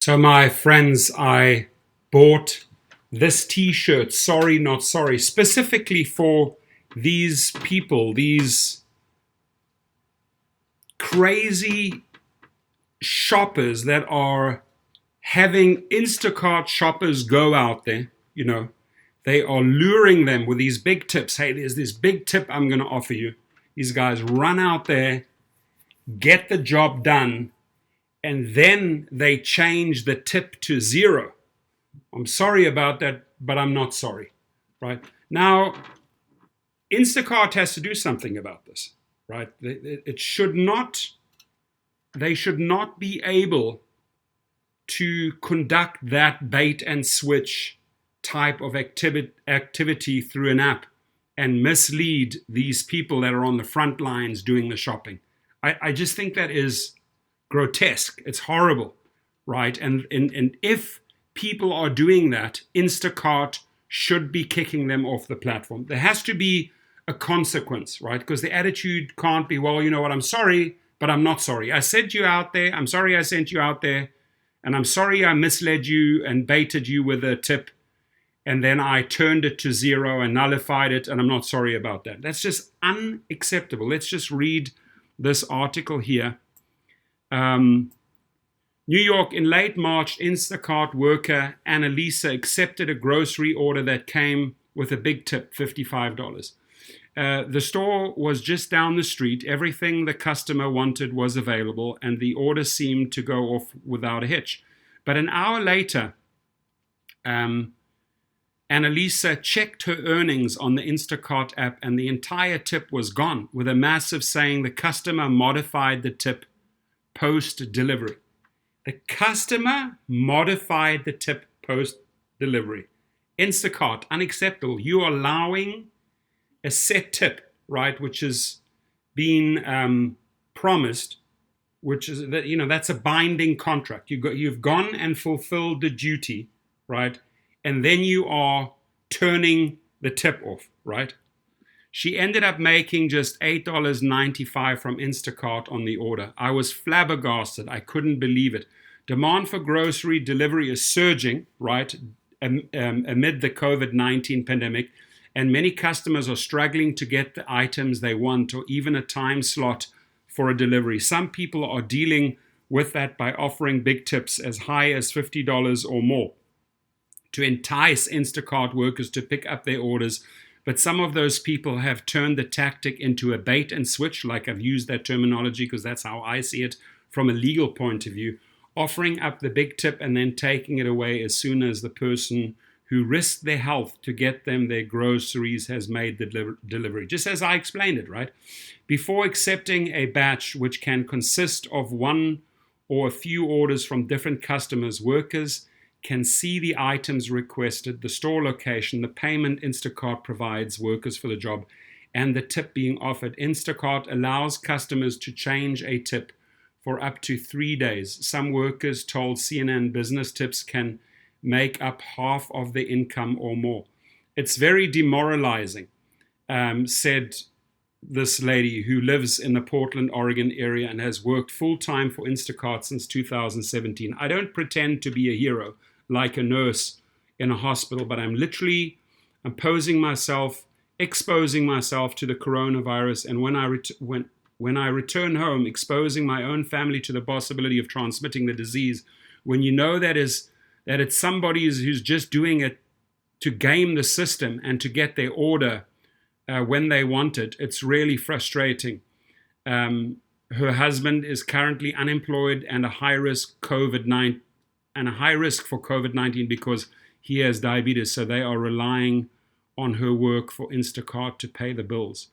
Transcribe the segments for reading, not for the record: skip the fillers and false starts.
So my friends, I bought this t-shirt, sorry not sorry, specifically for these people, these crazy shoppers that are having Instacart shoppers go out there. They are luring them with these big tips. Hey, there's this big tip I'm going to offer you. These guys run out there, get the job done, and then they change the tip to zero. I'm sorry about that, but I'm not sorry, right? Now, Instacart has to do something about this, right? They should not be able to conduct that bait and switch type of activity through an app and mislead these people that are on the front lines doing the shopping. I just think that is grotesque. It's horrible, right? And if people are doing that, Instacart should be kicking them off the platform. There has to be a consequence, right? Because the attitude can't be, well, you know what, I'm sorry, but I'm not sorry. I sent you out there. I'm sorry I sent you out there. And I'm sorry I misled you and baited you with a tip. And then I turned it to zero and nullified it. And I'm not sorry about that. That's just unacceptable. Let's just read this article here. New York, in late March, Instacart worker Annalisa accepted a grocery order that came with a big tip, $55. The store was just down the street. Everything the customer wanted was available, and the order seemed to go off without a hitch. But an hour later, Annalisa checked her earnings on the Instacart app, and the entire tip was gone, with a massive saying the customer modified the tip post-delivery. The customer modified the tip post-delivery. Instacart, unacceptable. You are allowing a set tip, right, which is being promised, which is that that's a binding contract. You've gone and fulfilled the duty, right, and then you are turning the tip off, right? She ended up making just $8.95 from Instacart on the order. I was flabbergasted. I couldn't believe it. Demand for grocery delivery is surging, right, amid the COVID-19 pandemic, and many customers are struggling to get the items they want or even a time slot for a delivery. Some people are dealing with that by offering big tips as high as $50 or more to entice Instacart workers to pick up their orders. But some of those people have turned the tactic into a bait and switch, like I've used that terminology because that's how I see it from a legal point of view, offering up the big tip and then taking it away as soon as the person who risked their health to get them their groceries has made the delivery, just as I explained it, right? Before accepting a batch which can consist of one or a few orders from different customers, workers can see the items requested, the store location, the payment Instacart provides workers for the job, and the tip being offered. Instacart allows customers to change a tip for up to 3 days. Some workers told CNN Business tips can make up half of the income or more. It's very demoralizing, said this lady who lives in the Portland, Oregon area and has worked full-time for Instacart since 2017. I don't pretend to be a hero like a nurse in a hospital, but I'm exposing myself to the coronavirus, and when I return home, exposing my own family to the possibility of transmitting the disease, when you know that it's somebody who's just doing it to game the system and to get their order when they want it, it's really frustrating. Her husband is currently unemployed and a high risk for COVID-19 because he has diabetes, so they are relying on her work for Instacart to pay the bills.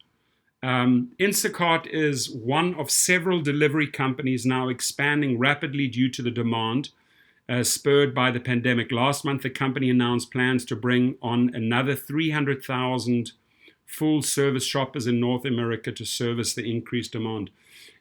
Instacart is one of several delivery companies now expanding rapidly due to the demand spurred by the pandemic. Last month, the company announced plans to bring on another 300,000 full-service shoppers in North America to service the increased demand.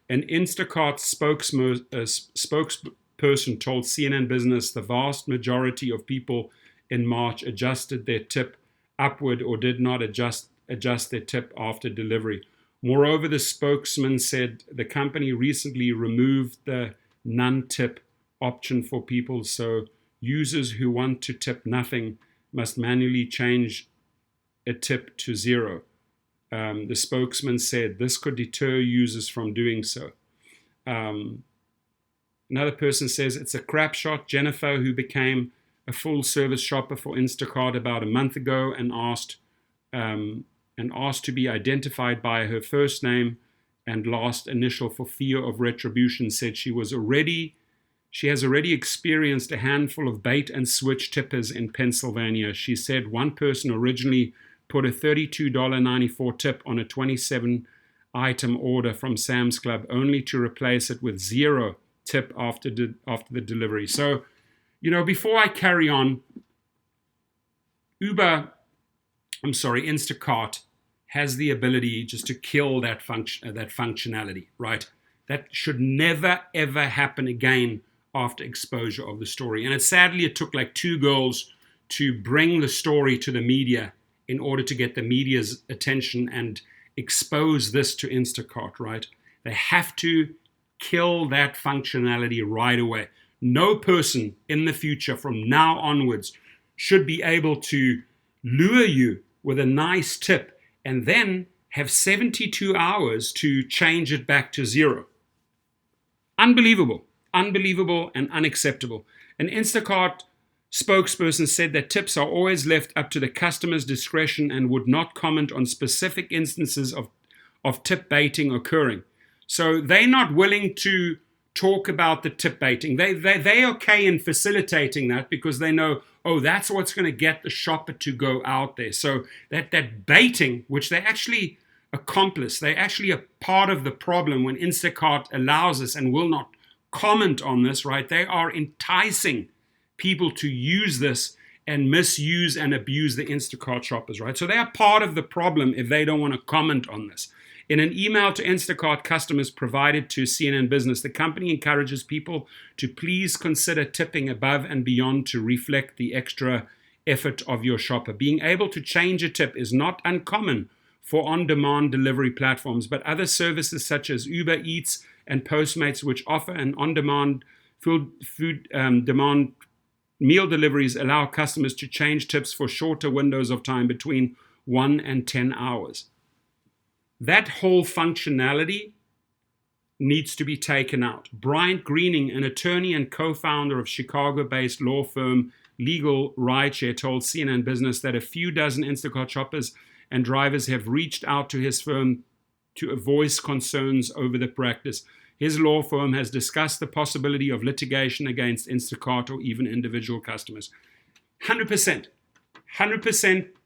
An Instacart spokesperson told CNN Business the vast majority of people in March adjusted their tip upward or did not adjust their tip after delivery. Moreover, the spokesman said the company recently removed the non-tip option for people. So users who want to tip nothing must manually change a tip to zero. The spokesman said this could deter users from doing so. Another person says it's a crap shot. Jennifer, who became a full service shopper for Instacart about a month ago and asked to be identified by her first name and last initial for fear of retribution, said she has already experienced a handful of bait and switch tippers in Pennsylvania. She said one person originally put a $32.94 tip on a 27-item order from Sam's Club, only to replace it with zero tip after the delivery. So, before I carry on, Instacart has the ability just to kill that functionality, right? That should never, ever happen again after exposure of the story. And sadly, it took like 2 girls to bring the story to the media in order to get the media's attention and expose this to Instacart, right? They have to kill that functionality right away. No person in the future from now onwards should be able to lure you with a nice tip and then have 72 hours to change it back to zero. Unbelievable and unacceptable. An Instacart spokesperson said that tips are always left up to the customer's discretion and would not comment on specific instances of tip baiting occurring. So they're not willing to talk about the tip baiting. They're okay in facilitating that because they know, that's what's going to get the shopper to go out there. So that baiting, which they actually accomplish, they're actually a part of the problem when Instacart allows us and will not comment on this, right? They are enticing people to use this and misuse and abuse the Instacart shoppers, right? So they are part of the problem if they don't want to comment on this. In an email to Instacart customers provided to CNN Business, the company encourages people to please consider tipping above and beyond to reflect the extra effort of your shopper. Being able to change a tip is not uncommon for on-demand delivery platforms, but other services such as Uber Eats and Postmates, which offer an on-demand food demand meal deliveries, allow customers to change tips for shorter windows of time between 1 and 10 hours. That whole functionality needs to be taken out. Bryant Greening, an attorney and co-founder of Chicago-based law firm LegalRideshare, told CNN Business that a few dozen Instacart shoppers and drivers have reached out to his firm to voice concerns over the practice. His law firm has discussed the possibility of litigation against Instacart or even individual customers. 100%.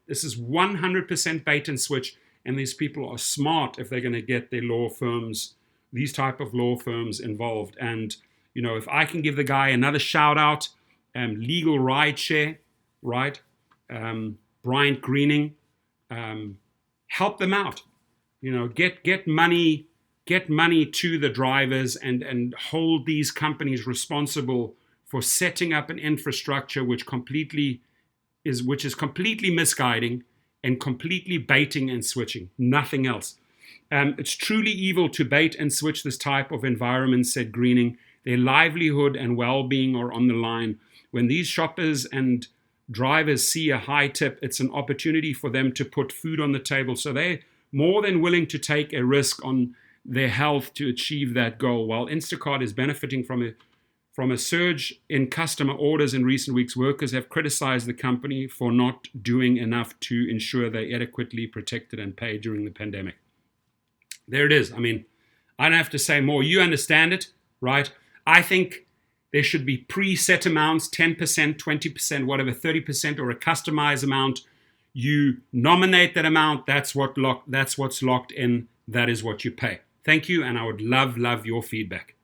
This is 100% bait and switch. And these people are smart if they're going to get their law firms, these type of law firms involved. And, if I can give the guy another shout out, LegalRideshare, right? Bryant Greening, help them out. Get money to the drivers and hold these companies responsible for setting up an infrastructure which is completely misguiding and completely baiting and switching, nothing else. It's truly evil to bait and switch this type of environment, said Greening. Their livelihood and well-being are on the line. When these shoppers and drivers see a high tip, it's an opportunity for them to put food on the table. So they're more than willing to take a risk on their health to achieve that goal. While Instacart is benefiting from a surge in customer orders in recent weeks, workers have criticized the company for not doing enough to ensure they adequately protected and paid during the pandemic. There it is. I mean, I don't have to say more. You understand it, right? I think there should be preset amounts, 10%, 20%, whatever, 30%, or a customized amount. You nominate that amount. That's what's locked in. That is what you pay. Thank you, and I would love your feedback.